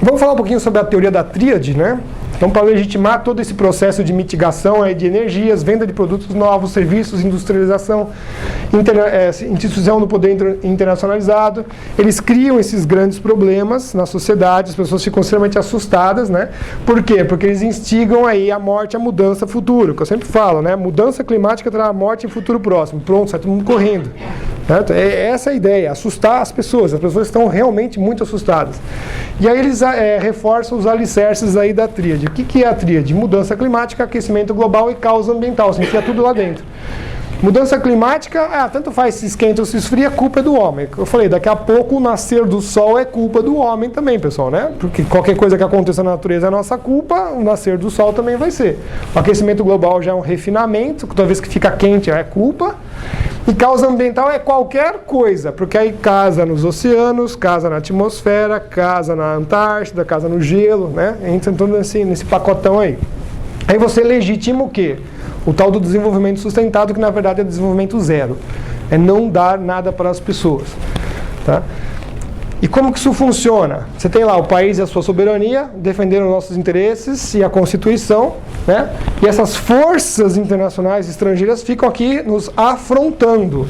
Vamos falar um pouquinho sobre a teoria da tríade, né? Então, para legitimar todo esse processo de mitigação de energias, venda de produtos novos, serviços, industrialização, instituição do poder internacionalizado, eles criam esses grandes problemas na sociedade, as pessoas ficam extremamente assustadas, né? Por quê? Porque eles instigam aí a morte, a mudança futura, que eu sempre falo, né? Mudança climática trará morte em futuro próximo. Pronto, sai todo mundo correndo. Certo? Essa é a ideia, assustar as pessoas estão realmente muito assustadas. E aí eles reforçam os alicerces aí da tríade. O que é a tríade? Mudança climática, aquecimento global e causa ambiental. Você enfia tudo lá dentro. Mudança climática, tanto faz se esquenta ou se esfria, a culpa é do homem. Eu falei, daqui a pouco o nascer do sol é culpa do homem também, pessoal, né? Porque qualquer coisa que aconteça na natureza é nossa culpa, o nascer do sol também vai ser. O aquecimento global já é um refinamento, toda vez que fica quente é culpa. E causa ambiental é qualquer coisa, porque aí casa nos oceanos, casa na atmosfera, casa na Antártida, casa no gelo, né? Entra tudo nesse pacotão aí. Aí você legitima o quê? O tal do desenvolvimento sustentado, que na verdade é desenvolvimento zero. É não dar nada para as pessoas. Tá? E como que isso funciona? Você tem lá o país e a sua soberania, defendendo nossos interesses e a Constituição, né? E essas forças internacionais estrangeiras ficam aqui nos afrontando.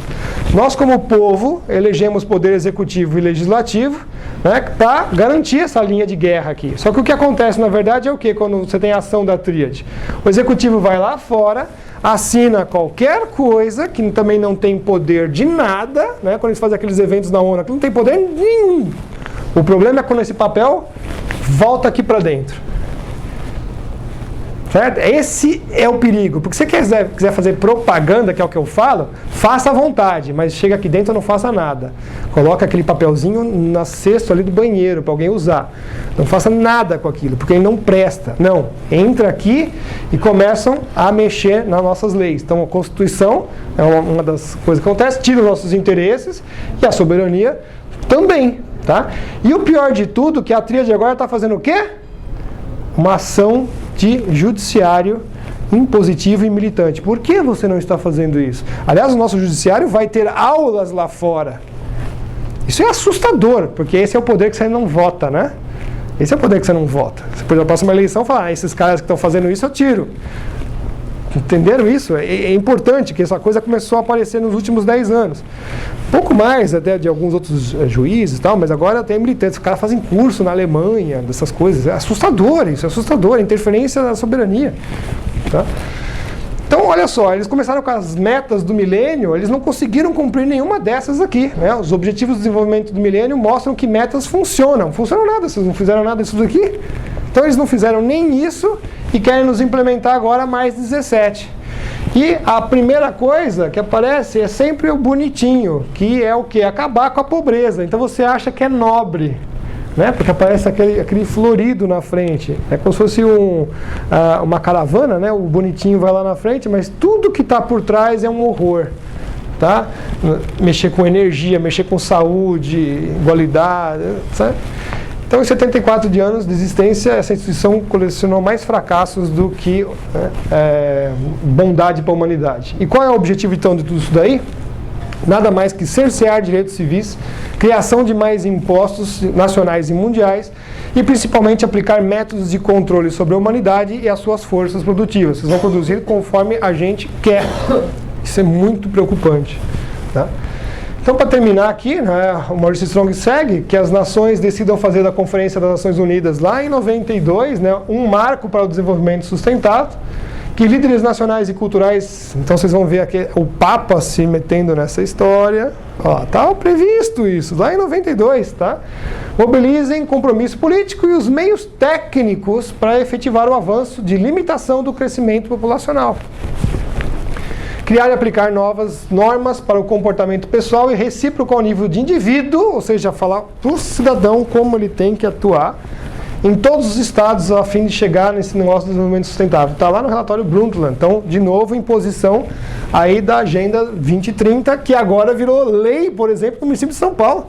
Nós, como povo, elegemos poder executivo e legislativo, né, para garantir essa linha de guerra aqui. Só que o que acontece, na verdade, é o quê? Quando você tem a ação da tríade? O executivo vai lá fora, assina qualquer coisa, que também não tem poder de nada, né? Quando eles fazem aqueles eventos na ONU, que não tem poder nenhum. O problema é quando esse papel volta aqui para dentro. Certo? Esse é o perigo. Porque se você quiser fazer propaganda, que é o que eu falo, faça à vontade, mas chega aqui dentro e não faça nada. Coloca aquele papelzinho na cesta ali do banheiro para alguém usar. Não faça nada com aquilo, porque ele não presta. Não. Entra aqui e começam a mexer nas nossas leis. Então a Constituição é uma das coisas que acontece, tira os nossos interesses e a soberania também. Tá? E o pior de tudo, que a tríade agora está fazendo o quê? Uma ação de judiciário impositivo e militante. Por que você não está fazendo isso? Aliás, o nosso judiciário vai ter aulas lá fora. Isso é assustador, porque esse é o poder que você não vota, né? Esse é o poder que você não vota. Você pode, na próxima eleição, falar, esses caras que estão fazendo isso, eu tiro. Entenderam isso? É importante que essa coisa começou a aparecer nos últimos 10 anos. Pouco mais até de alguns outros juízes e tal, mas agora tem militantes. Os caras fazem curso na Alemanha, dessas coisas. É assustador isso, é assustador. Interferência na soberania. Tá? Então, olha só, eles começaram com as metas do milênio, eles não conseguiram cumprir nenhuma dessas aqui. Né? Os objetivos de desenvolvimento do milênio mostram que metas funcionam. Funcionam nada, vocês não fizeram nada disso daqui. Então, eles não fizeram nem isso e querem nos implementar agora mais 17. E a primeira coisa que aparece é sempre o bonitinho, que é o quê? Acabar com a pobreza. Então você acha que é nobre, né? Porque aparece aquele florido na frente. É como se fosse uma caravana, né? O bonitinho vai lá na frente, mas tudo que está por trás é um horror. Tá? Mexer com energia, mexer com saúde, igualdade, sabe? Então, em 74 anos de existência, essa instituição colecionou mais fracassos do que bondade para a humanidade. E qual é o objetivo, então, de tudo isso daí? Nada mais que cercear direitos civis, criação de mais impostos nacionais e mundiais e, principalmente, aplicar métodos de controle sobre a humanidade e as suas forças produtivas. Vocês vão produzir conforme a gente quer. Isso é muito preocupante. Tá? Então, para terminar aqui, né, o Maurice Strong segue que as nações decidam fazer da Conferência das Nações Unidas lá em 92, né, um marco para o desenvolvimento sustentado, que líderes nacionais e culturais, então vocês vão ver aqui o Papa se metendo nessa história, está previsto isso, lá em 92, tá? Mobilizem compromisso político e os meios técnicos para efetivar o avanço de limitação do crescimento populacional. Criar e aplicar novas normas para o comportamento pessoal e recíproco ao nível de indivíduo, ou seja, falar para o cidadão como ele tem que atuar em todos os estados a fim de chegar nesse negócio do desenvolvimento sustentável. Está lá no relatório Brundtland. Então, de novo, imposição aí da Agenda 2030, que agora virou lei, por exemplo, no município de São Paulo.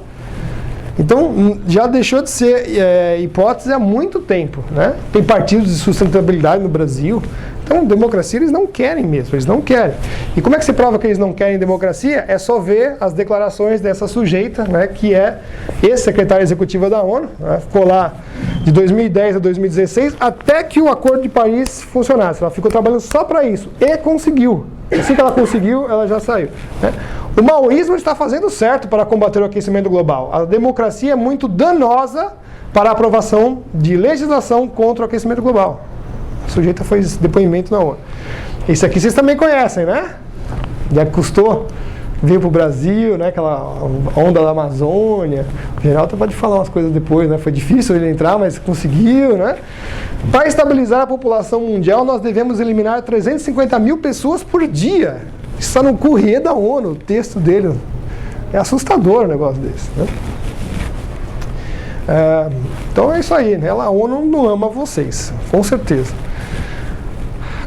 Então, já deixou de ser hipótese há muito tempo. Né? Tem partidos de sustentabilidade no Brasil. Então, democracia eles não querem mesmo, eles não querem. E como é que se prova que eles não querem democracia? É só ver as declarações dessa sujeita, né, que é ex-secretária executiva da ONU, né, ficou lá de 2010 a 2016, até que o Acordo de Paris funcionasse. Ela ficou trabalhando só para isso, e conseguiu. Assim que ela conseguiu, ela já saiu. Né? O maoísmo está fazendo certo para combater o aquecimento global. A democracia é muito danosa para a aprovação de legislação contra o aquecimento global. A sujeita fez depoimento na ONU. Esse aqui vocês também conhecem, né? Já custou vir para o Brasil, né? Aquela onda da Amazônia. O Geraldo pode falar umas coisas depois, né? Foi difícil ele entrar, mas conseguiu, né? Para estabilizar a população mundial, nós devemos eliminar 350 mil pessoas por dia. Isso está no Courrier da ONU, o texto dele. É assustador um negócio desse, né? Então é isso aí, né? A ONU não ama vocês, com certeza.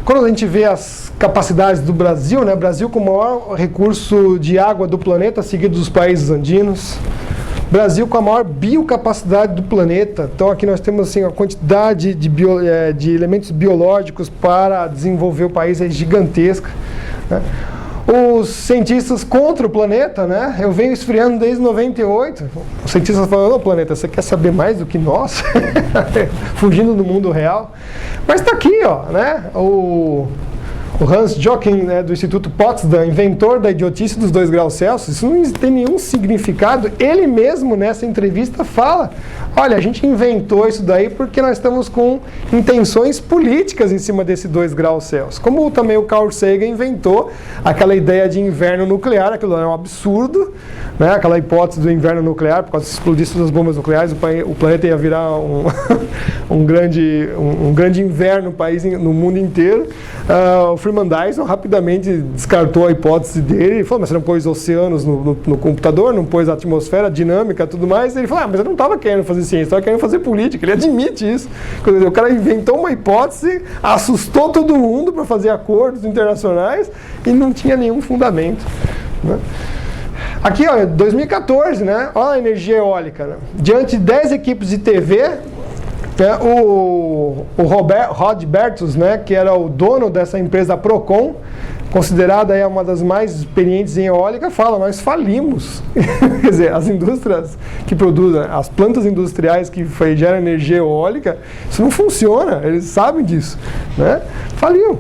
Quando a gente vê as capacidades do Brasil, né? Brasil com o maior recurso de água do planeta, seguido dos países andinos. Brasil com a maior biocapacidade do planeta. Então aqui nós temos assim, a quantidade de elementos biológicos para desenvolver o país é gigantesca, né? Os cientistas contra o planeta, né? Eu venho esfriando desde 98. Os cientistas falam, ô planeta, você quer saber mais do que nós? Fugindo do mundo real. Mas está aqui, ó, né? O Hans Joachim, né, do Instituto Potsdam, inventor da idiotice dos 2 graus Celsius, isso não tem nenhum significado. Ele mesmo, nessa entrevista, fala, olha, a gente inventou isso daí porque nós estamos com intenções políticas em cima desse 2 graus Celsius. Como também o Carl Sagan inventou aquela ideia de inverno nuclear, aquilo é um absurdo, né, aquela hipótese do inverno nuclear, por causa que se explodisse todas as bombas nucleares, o planeta ia virar um grande inverno no mundo inteiro. O Freeman Dyson rapidamente descartou a hipótese dele e falou, mas você não pôs oceanos no computador, não pôs a atmosfera, dinâmica, tudo mais. Ele falou, mas eu não estava querendo fazer ciência, estava querendo fazer política. Ele admite isso. O cara inventou uma hipótese, assustou todo mundo para fazer acordos internacionais e não tinha nenhum fundamento, né? Aqui, ó, 2014, né? Olha a energia eólica, né? Diante de 10 equipes de TV, o Rod Bertus, né, que era o dono dessa empresa Procon, considerada aí uma das mais experientes em eólica, fala, nós falimos. Quer dizer, as indústrias que produzem, as plantas industriais que geram energia eólica, isso não funciona, eles sabem disso, né? Faliu.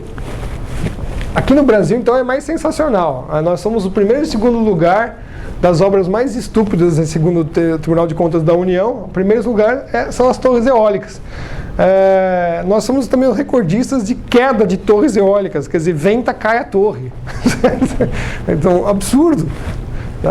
Aqui no Brasil, então, é mais sensacional. Nós somos o primeiro e segundo lugar das obras mais estúpidas, segundo o Tribunal de Contas da União. O primeiro lugar são as torres eólicas. Nós somos também os recordistas de queda de torres eólicas, quer dizer, venta, cai a torre. Então, absurdo.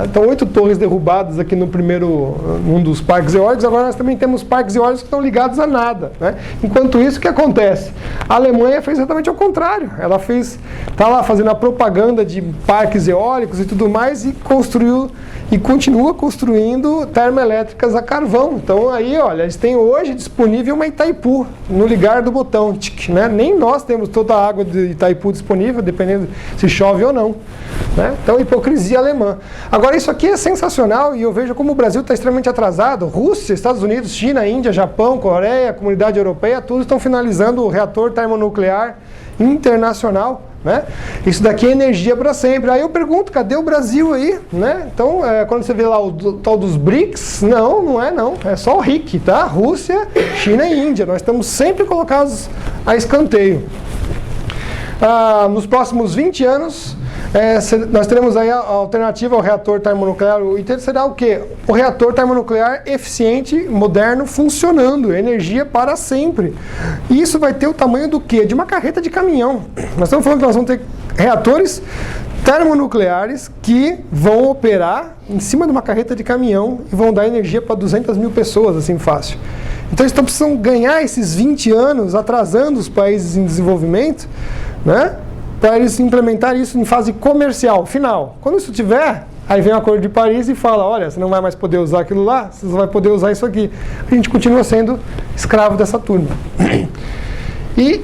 Então, 8 torres derrubadas aqui num dos parques eólicos. Agora nós também temos parques eólicos que estão ligados a nada, né? Enquanto isso, o que acontece? A Alemanha fez exatamente ao contrário. Ela está lá fazendo a propaganda de parques eólicos e tudo mais e construiu e continua construindo termoelétricas a carvão. Então aí, olha, eles têm hoje disponível uma Itaipu no ligar do botão, né? Nem nós temos toda a água de Itaipu disponível, dependendo se chove ou não, né? Então, hipocrisia alemã. Agora, isso aqui é sensacional e eu vejo como o Brasil está extremamente atrasado. Rússia, Estados Unidos, China, Índia, Japão, Coreia, Comunidade Europeia, todos estão finalizando o reator termonuclear internacional, né? Isso daqui é energia para sempre. Aí eu pergunto, cadê o Brasil aí, né? Então, quando você vê lá o tal dos BRICS, não é não. É só o RIC, tá? Rússia, China e Índia. Nós estamos sempre colocados a escanteio. Nos próximos 20 anos, nós teremos aí a alternativa ao reator termonuclear. O ITER será o quê? O reator termonuclear eficiente, moderno, funcionando, energia para sempre. E isso vai ter o tamanho do quê? De uma carreta de caminhão. Nós estamos falando que nós vamos ter reatores termonucleares que vão operar em cima de uma carreta de caminhão e vão dar energia para 200 mil pessoas, assim fácil. Então eles precisam ganhar esses 20 anos atrasando os países em desenvolvimento, né? Para eles implementarem isso em fase comercial, final. Quando isso tiver, aí vem o Acordo de Paris e fala, olha, você não vai mais poder usar aquilo lá, você só vai poder usar isso aqui. A gente continua sendo escravo dessa turma. E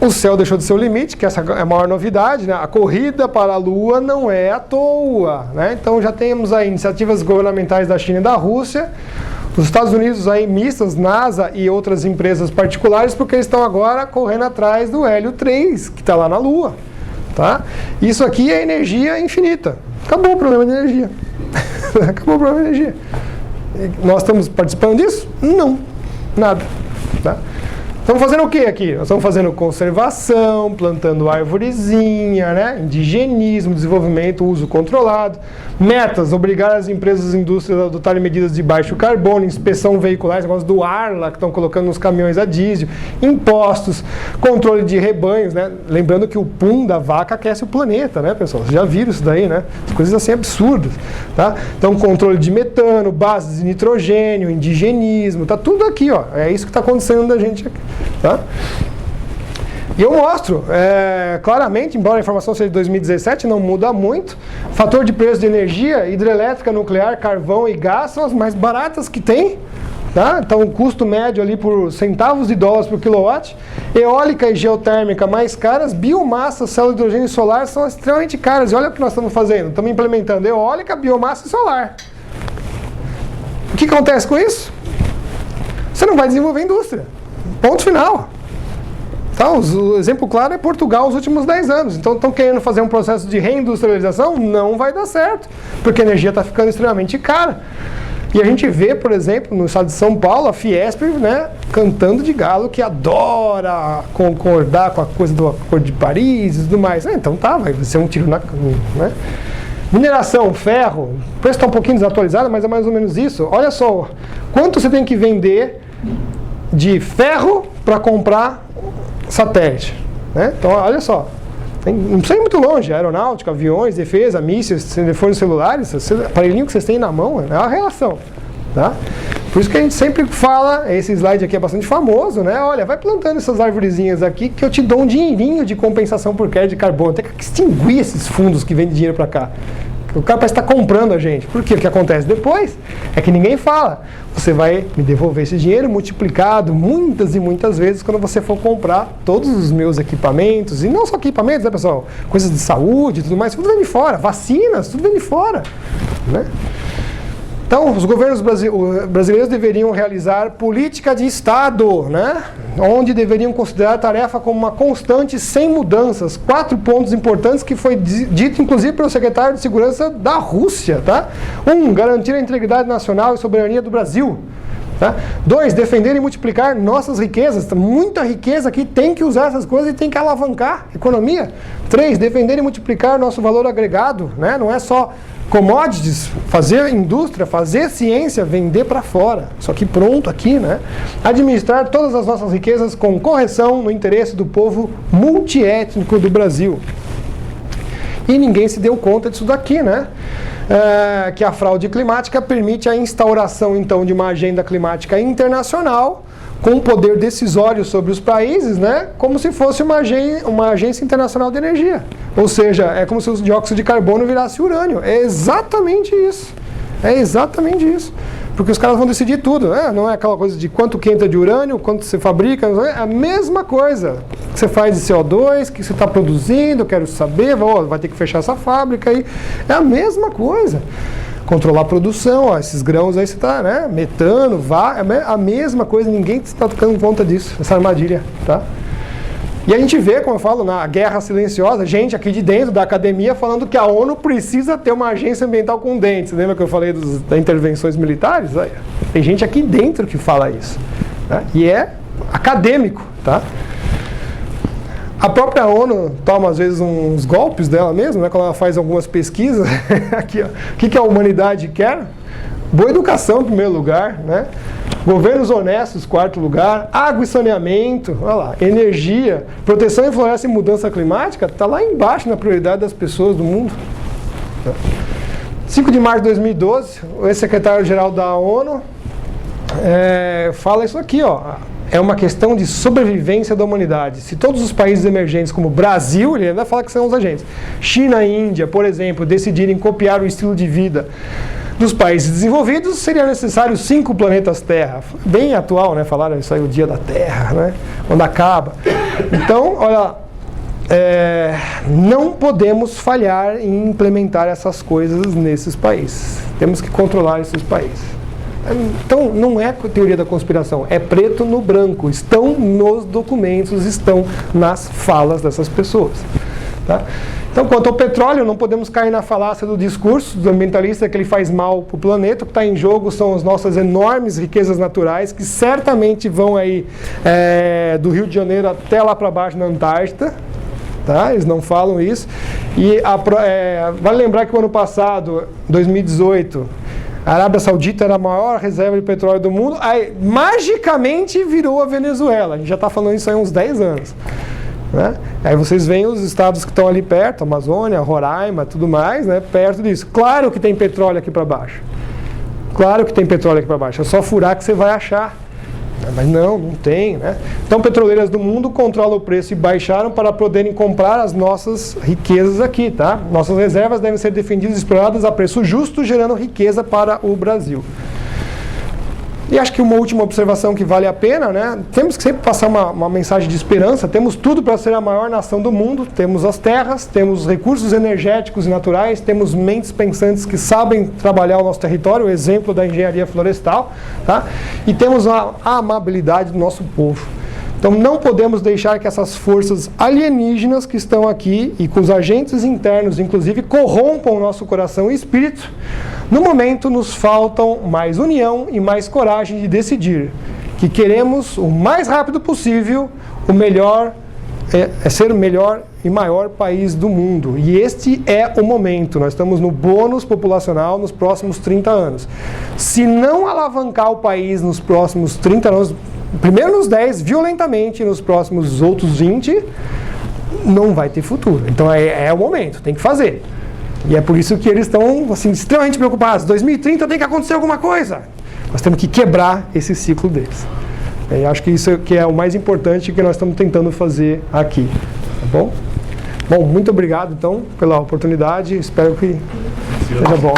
o céu deixou de ser o limite, que essa é a maior novidade, né? A corrida para a Lua não é à toa, né? Então já temos aí iniciativas governamentais da China e da Rússia, os Estados Unidos aí mistas, NASA e outras empresas particulares, porque eles estão agora correndo atrás do Hélio 3, que está lá na Lua. Tá? Isso aqui é energia infinita. Acabou o problema de energia. Acabou o problema de energia. Nós estamos participando disso? Não. Nada. Tá? Estamos fazendo o que aqui? Nós estamos fazendo conservação, plantando árvorezinha, né? Indigenismo, desenvolvimento, uso controlado. Metas, obrigar as empresas e indústrias a adotarem medidas de baixo carbono, inspeção veicular, esse negócio do ar lá que estão colocando nos caminhões a diesel, impostos, controle de rebanhos, né? Lembrando que o pum da vaca aquece o planeta, né, pessoal? Vocês já viram isso daí, né? Coisas assim absurdas, tá? Então, controle de metano, bases de nitrogênio, indigenismo, tá tudo aqui, ó. É isso que está acontecendo da gente aqui, tá? E eu mostro, claramente, embora a informação seja de 2017, não muda muito. Fator de preço de energia, hidrelétrica, nuclear, carvão e gás são as mais baratas que tem. Tá? Então, o custo médio ali por centavos de dólares por quilowatt. Eólica e geotérmica mais caras, biomassa, célula de hidrogênio solar são extremamente caras. E olha o que nós estamos fazendo. Estamos implementando eólica, biomassa e solar. O que acontece com isso? Você não vai desenvolver indústria. Ponto final. Então, o exemplo claro é Portugal nos últimos 10 anos. Então, estão querendo fazer um processo de reindustrialização? Não vai dar certo, porque a energia está ficando extremamente cara. E a gente vê, por exemplo, no estado de São Paulo, a Fiesp, né, cantando de galo, que adora concordar com a coisa do Acordo de Paris e tudo mais. Então tá, vai ser um tiro na... né? Mineração, ferro, o preço está um pouquinho desatualizado, mas é mais ou menos isso. Olha só, quanto você tem que vender de ferro para comprar satélite, né? Então, olha só, não precisa ir muito longe, aeronáutica, aviões, defesa, mísseis, telefones celulares, aparelhinho que vocês têm na mão, é uma relação, tá? Por isso que a gente sempre fala, esse slide aqui é bastante famoso, né? Olha, vai plantando essas arvorezinhas aqui que eu te dou um dinheirinho de compensação por crédito de carbono. Tem que extinguir esses fundos que vendem dinheiro para cá. O cara parece estar comprando a gente. Por quê? O que acontece depois é que ninguém fala. Você vai me devolver esse dinheiro multiplicado muitas e muitas vezes quando você for comprar todos os meus equipamentos. E não só equipamentos, né, pessoal? Coisas de saúde e tudo mais. Tudo vem de fora. Vacinas, tudo vem de fora, né? Então, os governos brasileiros deveriam realizar política de Estado, né? Onde deveriam considerar a tarefa como uma constante sem mudanças. 4 pontos importantes que foi dito, inclusive, pelo secretário de Segurança da Rússia. Tá? 1. Garantir a integridade nacional e soberania do Brasil. Tá? 2. Defender e multiplicar nossas riquezas. Muita riqueza aqui, tem que usar essas coisas e tem que alavancar a economia. 3. Defender e multiplicar nosso valor agregado. Né? Não é só commodities, fazer indústria, fazer ciência, vender para fora. Isso aqui pronto aqui, né? Administrar todas as nossas riquezas com correção no interesse do povo multiétnico do Brasil. E ninguém se deu conta disso daqui, né? Que a fraude climática permite a instauração, então, de uma agenda climática internacional com poder decisório sobre os países, né? Como se fosse uma agência internacional de energia. Ou seja, é como se o dióxido de carbono virasse urânio. É exatamente isso. É exatamente isso. Porque os caras vão decidir tudo, né? Não é aquela coisa de quanto que entra de urânio, quanto você fabrica, é a mesma coisa. Que você faz de CO2, que você está produzindo, eu quero saber, vai ter que fechar essa fábrica aí. É a mesma coisa. Controlar a produção, ó, esses grãos aí você está, né? Metano, é a mesma coisa, ninguém está dando conta disso, essa armadilha, tá? E a gente vê, como eu falo, na guerra silenciosa, gente aqui de dentro da academia falando que a ONU precisa ter uma agência ambiental com dentes. Lembra que eu falei das intervenções militares? Tem gente aqui dentro que fala isso, tá? E é acadêmico, tá? A própria ONU toma, às vezes, uns golpes dela mesma, né, quando ela faz algumas pesquisas. Aqui, ó. O que a humanidade quer? Boa educação, em primeiro lugar, né? Governos honestos, quarto lugar. Água e saneamento, olha lá. Energia, proteção em floresta e mudança climática, está lá embaixo na prioridade das pessoas do mundo. 5 de março de 2012, o ex-secretário-geral da ONU fala isso aqui, ó. É uma questão de sobrevivência da humanidade. Se todos os países emergentes, como o Brasil, ele ainda fala que são os agentes, China e Índia, por exemplo, decidirem copiar o estilo de vida dos países desenvolvidos, seria necessário 5 planetas Terra. Bem atual, né? Falaram isso aí, o dia da Terra, né? Quando acaba. Então, olha, não podemos falhar em implementar essas coisas nesses países. Temos que controlar esses países. Então, não é teoria da conspiração, é preto no branco, estão nos documentos, estão nas falas dessas pessoas. Tá? Então, quanto ao petróleo, não podemos cair na falácia do discurso do ambientalista que ele faz mal para o planeta. O que está em jogo são as nossas enormes riquezas naturais, que certamente vão aí do Rio de Janeiro até lá para baixo na Antártida. Tá? Eles não falam isso. E vale lembrar que o ano passado, 2018, a Arábia Saudita era a maior reserva de petróleo do mundo, aí magicamente virou a Venezuela. A gente já está falando isso aí há uns 10 anos. Né? Aí vocês veem os estados que estão ali perto, Amazônia, Roraima, tudo mais, né? Perto disso. Claro que tem petróleo aqui para baixo. Claro que tem petróleo aqui para baixo. É só furar que você vai achar. Mas não tem, né? Então, petroleiras do mundo controlam o preço e baixaram para poderem comprar as nossas riquezas aqui, tá? Nossas reservas devem ser defendidas e exploradas a preço justo, gerando riqueza para o Brasil. E acho que uma última observação que vale a pena, né? Temos que sempre passar uma mensagem de esperança. Temos tudo para ser a maior nação do mundo. Temos as terras, temos recursos energéticos e naturais, temos mentes pensantes que sabem trabalhar o nosso território, o exemplo da engenharia florestal, tá? E temos a amabilidade do nosso povo. Então não podemos deixar que essas forças alienígenas que estão aqui e com os agentes internos, inclusive, corrompam o nosso coração e espírito. No momento nos faltam mais união e mais coragem de decidir que queremos o mais rápido possível o melhor, ser o melhor e maior país do mundo. E este é o momento. Nós estamos no bônus populacional nos próximos 30 anos. Se não alavancar o país nos próximos 30 anos, primeiro nos 10, violentamente, nos próximos outros 20, não vai ter futuro. Então é o momento, tem que fazer. E é por isso que eles estão assim, extremamente preocupados. 2030 tem que acontecer alguma coisa. Nós temos que quebrar esse ciclo deles. E acho que isso que é o mais importante que nós estamos tentando fazer aqui. Tá bom? Bom, muito obrigado então pela oportunidade. Espero que seja bom.